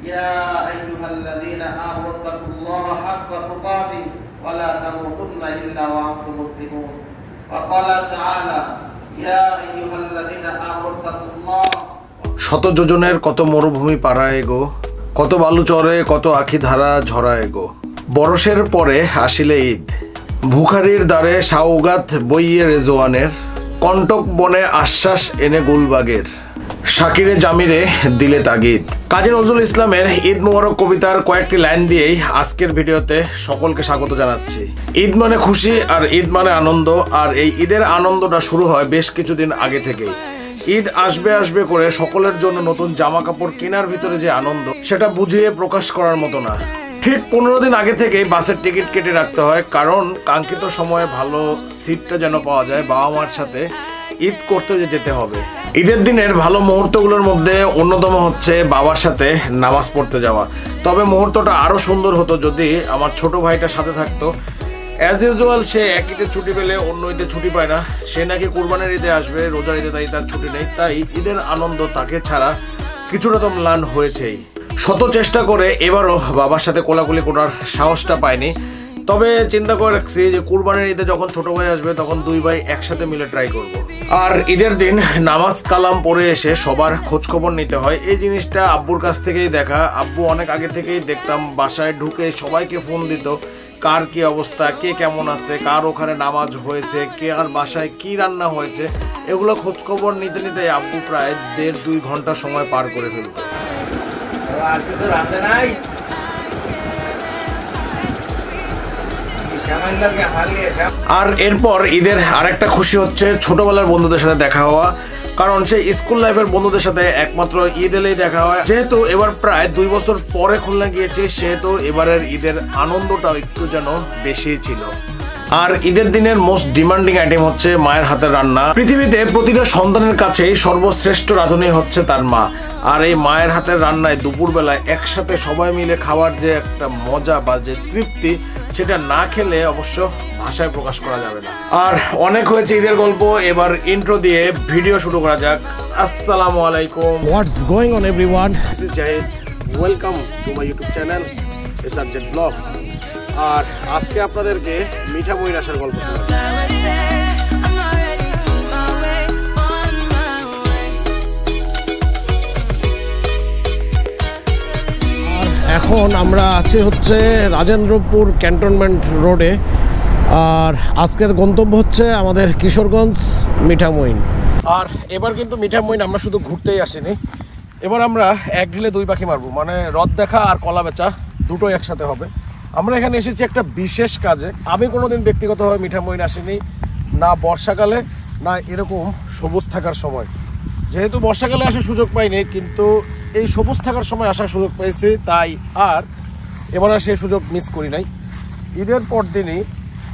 يا أيها الذين آمنوا اتقوا الله حق تقاته ولا تموتن إلا وأنتم مسلمون وقال تعالى يا أيها الذين آمنوا اتقوا الله শত যোজনের কত মরুভূমি পাড়ায় গো, কত বালু চরে, কত আখি ধারা ঝরায় গো। বরষের পরে আসিলে ঈদ, ভুখারির দ্বারে সাউগাত বইয়ে রেজওয়ানের, কণ্টক বনে আশ্বাস এনে গুলবাগের, শাকিরে জামিরে দিলে তাগিদ। কাজী নজরুল ইসলামের ঈদ মোবারক কবিতার কয়েকটি লাইন দিয়েই আজকের ভিডিওতে সকলকে স্বাগত জানাচ্ছি। ঈদ মানে খুশি আর ঈদ মানে আনন্দ, আর এই ঈদের আনন্দটা শুরু হয় বেশ কিছুদিন আগে থেকেই। ঈদ আসবে আসবে করে সকলের জন্য নতুন জামা কাপড় কেনার ভিতরে যে আনন্দ, সেটা বুঝিয়ে প্রকাশ করার মতো না। ঠিক 15 দিন আগে থেকেই বাসের টিকিট কেটে রাখতে হয়, কারণ কাঙ্ক্ষিত সময়ে ভালো সিটটা যেন পাওয়া যায়। বাবা মার সাথে ঈদ করতে যেতে হবে। ঈদের দিনের ভালো মুহূর্তগুলোর মধ্যে অন্যতম হচ্ছে বাবার সাথে নামাজ পড়তে যাওয়া। তবে মুহূর্তটা আরও সুন্দর হতো যদি আমার ছোট ভাইটা সাথে থাকতো। অ্যাজ ইউজুয়াল সে এক ঈদের ছুটি পেলে অন্য ঈদে ছুটি পায় না। সে নাকি কুরবানের ঈদে আসবে, রোজার ঈদে তাই তার ছুটি নেই। তাই ঈদের আনন্দ তাকে ছাড়া কিছুটা তো ম্লান হয়েছেই। শত চেষ্টা করে এবারও বাবার সাথে কোলাকুলি করার সাহসটা পায়নি। তবে চিন্তা করে রাখছি যে কুরবানের ঈদে যখন ছোট ভাই আসবে তখন দুই ভাই একসাথে মিলে ট্রাই করব। আর ঈদের দিন নামাজ কালাম পড়ে এসে সবার খোঁজখবর নিতে হয়, এই জিনিসটা আব্বুর কাছ থেকেই দেখা। আব্বু অনেক আগে থেকেই দেখতাম বাসায় ঢুকে সবাইকে ফোন দিত, কার কি অবস্থা, কে কেমন আছে, কার ওখানে নামাজ হয়েছে, কে আর বাসায় কি রান্না হয়েছে, এগুলো খোঁজখবর নিতে নিতে আব্বু প্রায় 1.5-2 ঘন্টা সময় পার করে ফেলত। আর এরপর ঈদের আরেকটা খুশি হচ্ছে ছোটবেলার বন্ধুদের সাথে দেখা হওয়া, কারণ সেই স্কুল লাইফের বন্ধুদের সাথে একমাত্র ঈদ এলেই দেখা হয়। যেহেতু এবার প্রায় 2 বছর পরে খুলনা গিয়েছে, সেহেতু এবারের ঈদের আনন্দটাও একটু যেন বেশি ছিল। আর ঈদের দিনের মোস্ট ডিমান্ডিং আইটেম হচ্ছে মায়ের হাতের রান্না। পৃথিবীতে প্রতিটা সন্তানের কাছেই সর্বশ্রেষ্ঠ রাঁধুনি হচ্ছে তার মা। আর এই মায়ের হাতের রান্নায় দুপুরবেলায় একসাথে সবাই মিলে খাওয়ার যে একটা মজা বা যে তৃপ্তি, সেটা না খেলে অবশ্য ভাষায় প্রকাশ করা যাবে না। আর অনেক হয়েছে ঈদের গল্প, এবার ইন্ট্রো দিয়ে ভিডিও শুরু করা যাক। আসসালামু আলাইকুম, what's going on everyone, this is Zahid, welcome to my YouTube channel SRZ vlogs. আর আজকে আপনাদেরকে মিঠামইর আসার গল্প শোনাবো। এখন আমরা আছি হচ্ছে রাজেন্দ্রপুর ক্যান্টনমেন্ট রোডে। আর আজকের গন্তব্য হচ্ছে আমাদের কিশোরগঞ্জ মিঠামইন। আর এবার কিন্তু মিঠামইন আমরা শুধু ঘুরতেই আসিনি, এবার আমরা এক ঢিলে 2 পাখি মারবো, মানে রথ দেখা আর কলা বেচা দুটোই একসাথে হবে। আমরা এখানে এসেছি একটা বিশেষ কাজে। আমি কোনোদিন ব্যক্তিগতভাবে মিঠামইন আসিনি, না বর্ষাকালে না এরকম সবুজ থাকার সময়। যেহেতু বর্ষাকালে আসার সুযোগ পাইনি, কিন্তু এই সবুজ থাকার সময় আসার সুযোগ পেয়েছি, তাই আর এবার আর সেই সুযোগ মিস করি নাই। ঈদের পর দিনই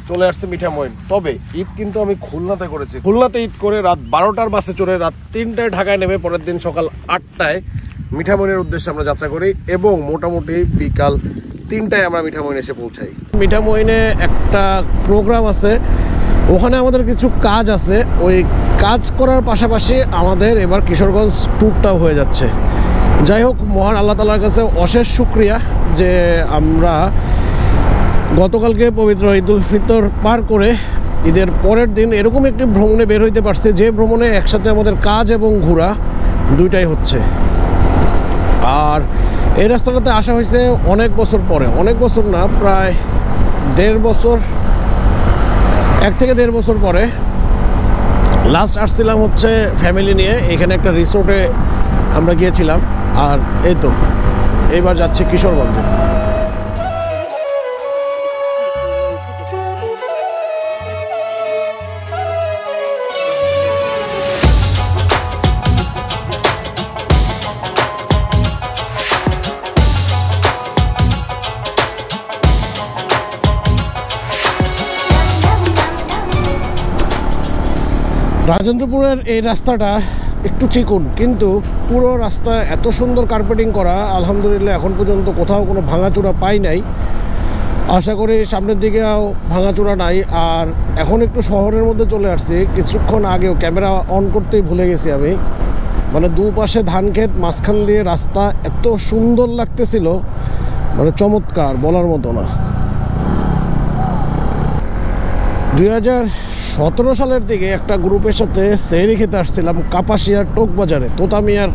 চলে আসছে মিঠামইন। তবে ঈদ কিন্তু আমি খুলনাতে করেছি। খুলনাতে ঈদ করে রাত 12টার বাসে চড়ে রাত 3টায় ঢাকায় নেমে পরের দিন সকাল 8টায় মিঠামইনের উদ্দেশ্যে আমরা যাত্রা করি, এবং মোটামুটি বিকাল 3টায় আমরা মিঠামইন এসে পৌঁছাই। মিঠামইনে একটা প্রোগ্রাম আছে, ওখানে আমাদের কিছু কাজ আছে। ওই কাজ করার পাশাপাশি আমাদের এবার কিশোরগঞ্জ ট্যুরটাও হয়ে যাচ্ছে। যাই হোক, মহান আল্লাহ তাআলার কাছে অশেষ শুকরিয়া যে আমরা গতকালকে পবিত্র ঈদুল ফিতর পার করে ঈদের পরের দিন এরকম একটি ভ্রমণে বের হইতে পারছি, যে ভ্রমণে একসাথে আমাদের কাজ এবং ঘোরা দুইটাই হচ্ছে। আর এই রাস্তাটাতে আসা হয়েছে অনেক বছর পরে, অনেক বছর না, প্রায় 1.5 বছর, 1 থেকে 1.5 বছর পরে লাস্ট আসছিলাম হচ্ছে ফ্যামিলি নিয়ে। এখানে একটা রিসোর্টে আমরা গিয়েছিলাম। আর এই তো এইবার যাচ্ছি কিশোরগঞ্জে। রাজেন্দ্রপুরের এই রাস্তাটা একটু চিকুন, কিন্তু পুরো রাস্তা এত সুন্দর কার্পেটিং করা, আলহামদুলিল্লাহ এখন পর্যন্ত কোথাও কোনো ভাঙাচোরা পাই নাই। আশা করি সামনের দিকেও ভাঙাচোরা নাই। আর এখন একটু শহরের মধ্যে চলে আসছি। কিছুক্ষণ আগেও ক্যামেরা অন করতেই ভুলে গেছি আমি। মানে দুপাশে ধান ক্ষেত, মাঝখান দিয়ে রাস্তা, এত সুন্দর লাগতেছিল, মানে চমৎকার, বলার মতো না। 2017 সালের দিকে একটা গ্রুপের সাথে সেহরি খেতে আসছিলাম কাপাসিয়ার টোক বাজারে, তোতামিয়ার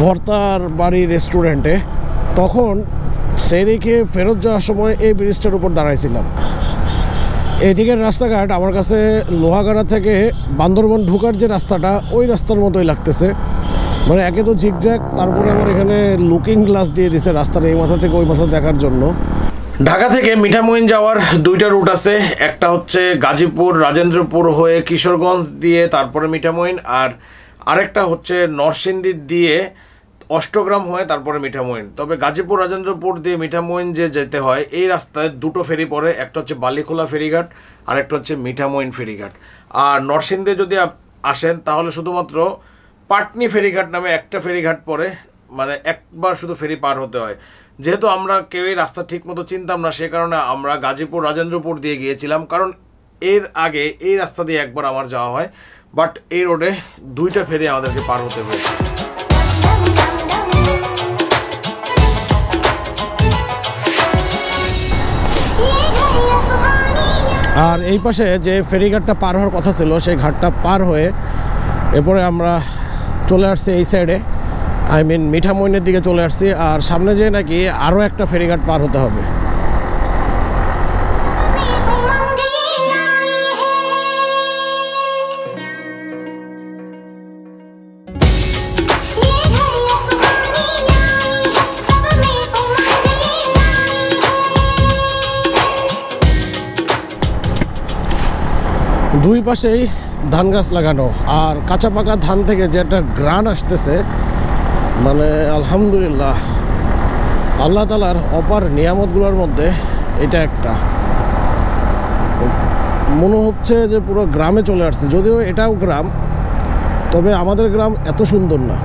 ভর্তার বাড়ি রেস্টুরেন্টে। তখন সেহরি খেয়ে ফেরত যাওয়ার সময় এই ব্রিজটার উপর দাঁড়াইছিলাম। এইদিকের রাস্তাঘাট আমার কাছে লোহাগাড়া থেকে বান্দরবন ঢোকার যে রাস্তাটা, ওই রাস্তার মতোই লাগতেছে। মানে একে তো ঝিকঝ্যাক, তারপরে আমার এখানে লুকিং গ্লাস দিয়ে দিছে রাস্তার এই মাথা থেকে ওই মাথা দেখার জন্য। ঢাকা থেকে মিঠামইন যাওয়ার দুইটা রুট আছে, একটা হচ্ছে গাজীপুর রাজেন্দ্রপুর হয়ে কিশোরগঞ্জ দিয়ে তারপরে মিঠামইন, আর আরেকটা হচ্ছে নরসিংদী দিয়ে অষ্টগ্রাম হয়ে তারপরে মিঠামইন। তবে গাজীপুর রাজেন্দ্রপুর দিয়ে মিঠামইন যে যেতে হয়, এই রাস্তায় দুটো ফেরি পড়ে, একটা হচ্ছে বালিখোলা ফেরিঘাট আর একটা হচ্ছে মিঠামইন ফেরিঘাট। আর নরসিংদী যদি আসেন তাহলে শুধুমাত্র পাটনি ফেরিঘাট নামে একটা ফেরিঘাট পড়ে, মানে একবার শুধু ফেরি পার হতে হয়। যেহেতু আমরা কেউই রাস্তা ঠিক মতো চিনতাম না, সে কারণে আমরা গাজীপুর রাজেন্দ্রপুর দিয়ে গিয়েছিলাম, কারণ এর আগে এই রাস্তা দিয়ে একবার আমার যাওয়া হয়, বাট এই রোডে দুইটা ফেরি আমাদেরকে পার হতে হয়েছে। আর এই পাশে যে ফেরিঘাটটা পার হওয়ার কথা ছিল, সেই ঘাটটা পার হয়ে এরপরে আমরা চলে আসছি এই সাইডে, আই মিন মিঠামইনের দিকে চলে আসছি। আর সামনে যেয়ে নাকি আরও একটা ফেরিঘাট পার হতে হবে। দুই পাশেই ধান গাছ লাগানো, আর কাঁচা পাকা ধান থেকে যে একটা গ্রান আসতেছে, মানে আলহামদুলিল্লাহ, আল্লাহ তাআলার অপার নিয়ামতগুলোর মধ্যে এটা একটা। মনে হচ্ছে যে পুরো গ্রামে চলে আসছে, যদিও এটাও গ্রাম, তবে আমাদের গ্রাম এত সুন্দর না।